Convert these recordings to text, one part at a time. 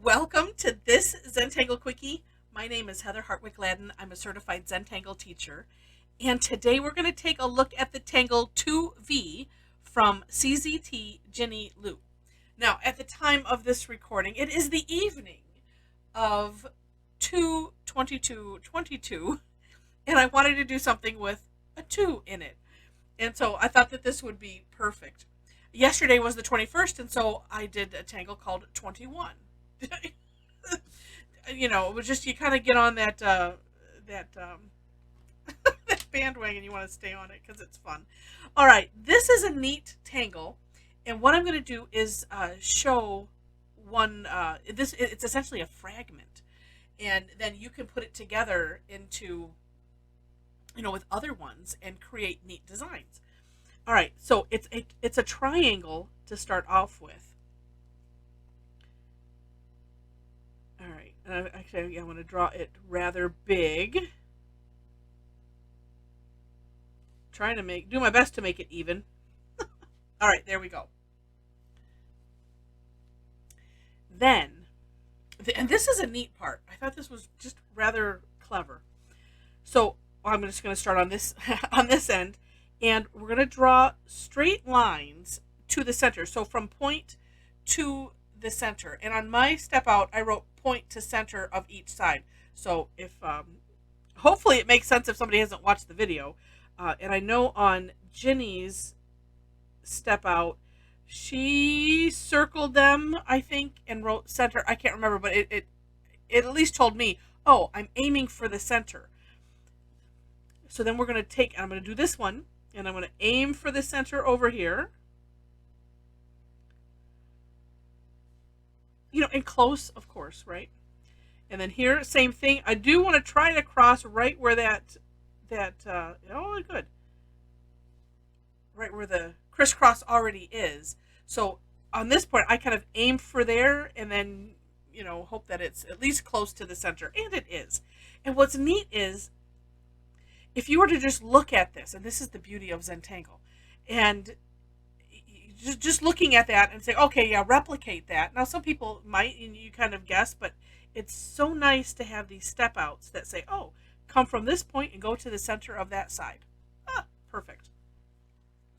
Welcome to this Zentangle Quickie. My name is Heather Hartwick Gladden. I'm a certified Zentangle teacher. And today we're going to take a look at the Tangle 2V from CZT Ginny Lu. Now, at the time of this recording, it is the evening of 2/22/22, and I wanted to do something with a 2 in it. And so I thought that this would be perfect. Yesterday was the 21st, and so I did a tangle called 21. It was just you kind of get on that that bandwagon. You want to stay on it because it's fun. All right, this is a neat tangle, and what I'm going to do is show one. It's essentially a fragment, and then you can put it together into with other ones and create neat designs. All right, so it's a triangle to start off with. All right, and actually I want to draw it rather big. Trying to do my best to make it even. All right, there we go. Then, and this is a neat part. I thought this was just rather clever. So I'm just going to start on this on this end, and we're going to draw straight lines to the center. So from point to the center, and on my step out I wrote point to center of each side. So if hopefully it makes sense if somebody hasn't watched the video, and I know on Ginny's step out she circled them, I think, and wrote center. I can't remember, but it at least told me, oh, I'm aiming for the center. So then I'm going to do this one, and I'm going to aim for the center over here. And close, of course, right? And then here, same thing. I do want to try to cross right where oh, good. Right where the crisscross already is. So on this point, I kind of aim for there, and then, hope that it's at least close to the center. And it is. And what's neat is, if you were to just look at this, and this is the beauty of Zentangle, and just looking at that and say, okay, yeah, replicate that. Now, some people might, and you kind of guess, but it's so nice to have these step outs that say, oh, come from this point and go to the center of that side. Ah, perfect.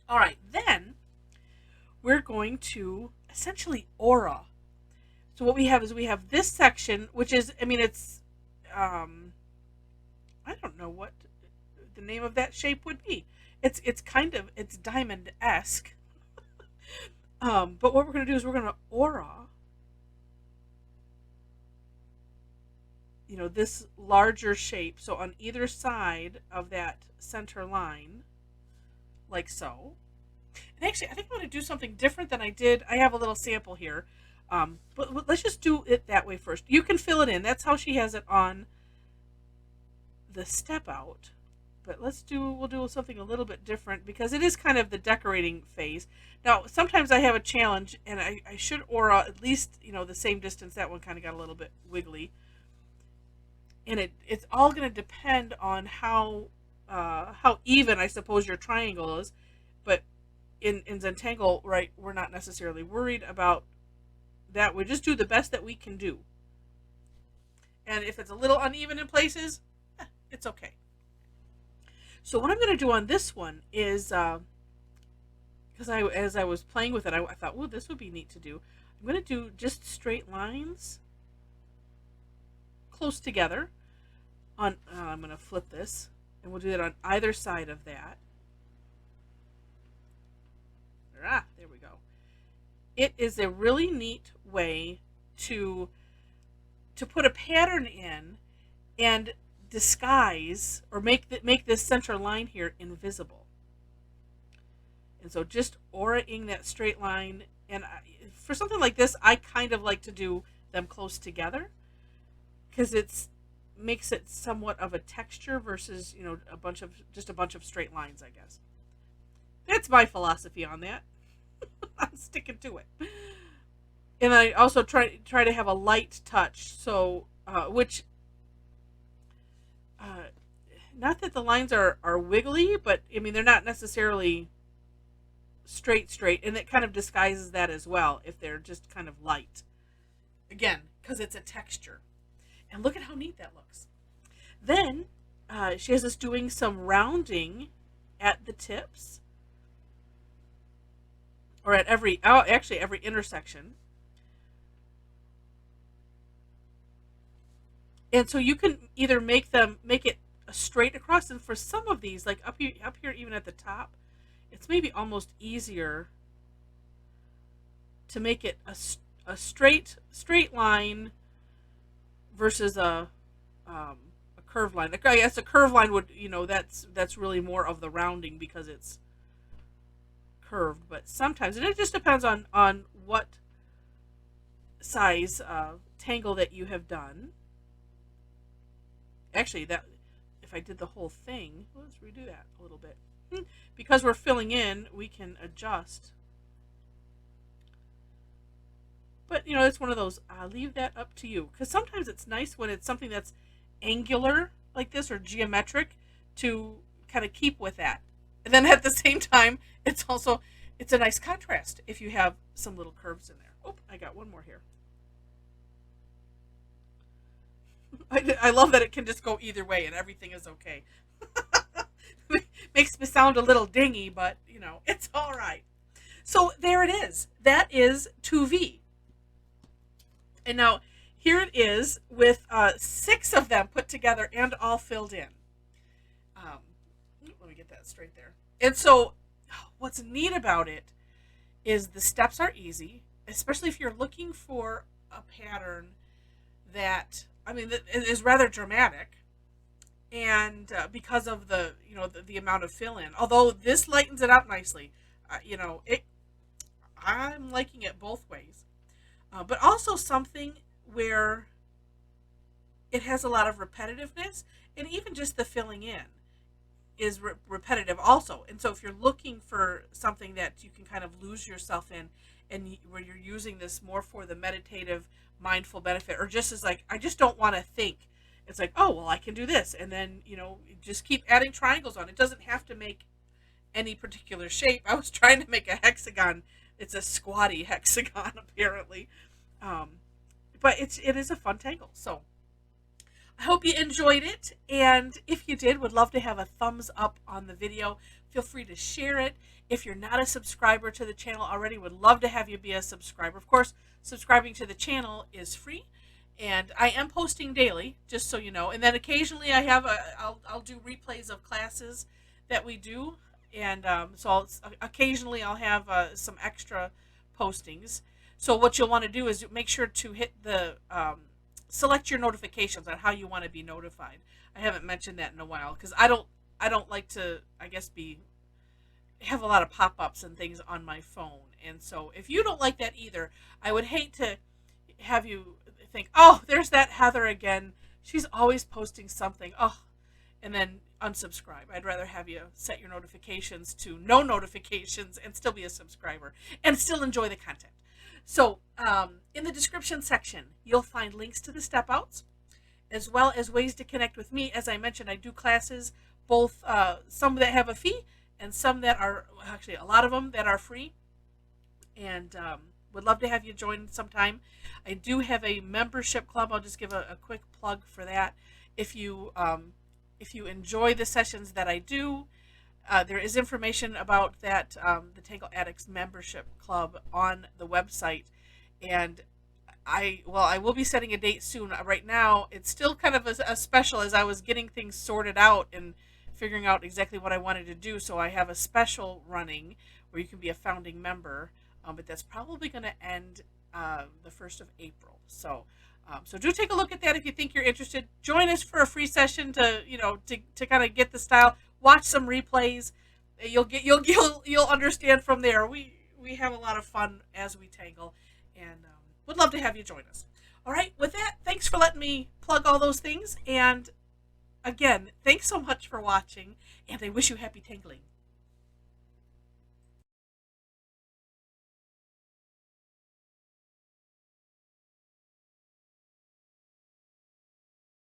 All right, then we're going to essentially aura. So what we have is we have this section, which is, it's, I don't know what the name of that shape would be. It's diamond-esque. But what we're going to do is we're going to aura, this larger shape. So on either side of that center line, like so. And actually, I think I'm going to do something different than I did. I have a little sample here. But let's just do it that way first. You can fill it in. That's how she has it on the step out. But we'll do something a little bit different because it is kind of the decorating phase. Now, sometimes I have a challenge, and I should aura at least, the same distance. That one kind of got a little bit wiggly. And it's all going to depend on how even, I suppose, your triangle is. But in Zentangle, right, we're not necessarily worried about that. We just do the best that we can do. And if it's a little uneven in places, it's okay. So what I'm going to do on this one is, because as I was playing with it, I thought, oh, this would be neat to do. I'm going to do just straight lines close together. I'm going to flip this, and we'll do that on either side of that. There we go. It is a really neat way to put a pattern in and disguise or make this center line here invisible. And so just auraing that straight line, and for something like this, I kind of like to do them close together because it makes it somewhat of a texture versus a bunch of straight lines, I guess. That's my philosophy on that. I'm sticking to it. And I also try to have a light touch, so which not that the lines are wiggly, but they're not necessarily straight, and it kind of disguises that as well if they're just kind of light. Again, because it's a texture. And look at how neat that looks. Then she has us doing some rounding at the tips, or at every intersection. And so you can either make it straight across, and for some of these, like up here even at the top, it's maybe almost easier to make it a straight line versus a curved line. I guess a curved line would, that's really more of the rounding because it's curved. But sometimes, and it just depends on what size tangle that you have done. Actually, that if I did the whole thing, let's redo that a little bit. Because we're filling in, we can adjust. But, it's one of those, I'll leave that up to you. Because sometimes it's nice when it's something that's angular like this or geometric to kind of keep with that. And then at the same time, it's a nice contrast if you have some little curves in there. Oh, I got one more here. I love that it can just go either way and everything is okay. Makes me sound a little dingy, but, it's all right. So there it is. That is 2V. And now here it is with 6 of them put together and all filled in. Let me get that straight there. And so what's neat about it is the steps are easy, especially if you're looking for a pattern that is rather dramatic, and because of the amount of fill in. Although this lightens it up nicely, I'm liking it both ways. But also something where it has a lot of repetitiveness, and even just the filling in is repetitive also. And so if you're looking for something that you can kind of lose yourself in, and where you're using this more for the meditative, mindful benefit, or just as like, I just don't want to think. It's like, oh, well, I can do this. And then, just keep adding triangles on. It doesn't have to make any particular shape. I was trying to make a hexagon. It's a squatty hexagon, apparently. But it is a fun tangle. So I hope you enjoyed it. And if you did, would love to have a thumbs up on the video. Feel free to share it. If you're not a subscriber to the channel already, would love to have you be a subscriber. Of course, subscribing to the channel is free. And I am posting daily, just so you know. And then occasionally I'll do replays of classes that we do. And occasionally I'll have some extra postings. So what you'll want to do is make sure to hit the select your notifications on how you want to be notified. I haven't mentioned that in a while because I don't like to, I guess, have a lot of pop-ups and things on my phone. And so if you don't like that either, I would hate to have you think, oh, there's that Heather again. She's always posting something. Oh, and then unsubscribe. I'd rather have you set your notifications to no notifications and still be a subscriber and still enjoy the content. So in the description section, you'll find links to the step outs, as well as ways to connect with me. As I mentioned, I do classes, both some that have a fee and some that are, actually a lot of them that are free. And would love to have you join sometime. I do have a membership club. I'll just give a quick plug for that. If you enjoy the sessions that I do, there is information about that, the Tangle Addicts membership club on the website. And I will be setting a date soon. Right now, it's still kind of a special as I was getting things sorted out and figuring out exactly what I wanted to do. So I have a special running where you can be a founding member. But that's probably going to end the 1st of April. So do take a look at that if you think you're interested. Join us for a free session to kind of get the style. Watch some replays. You'll understand from there. We have a lot of fun as we tangle, and would love to have you join us. All right. With that, thanks for letting me plug all those things. And again, thanks so much for watching, and I wish you happy tangling.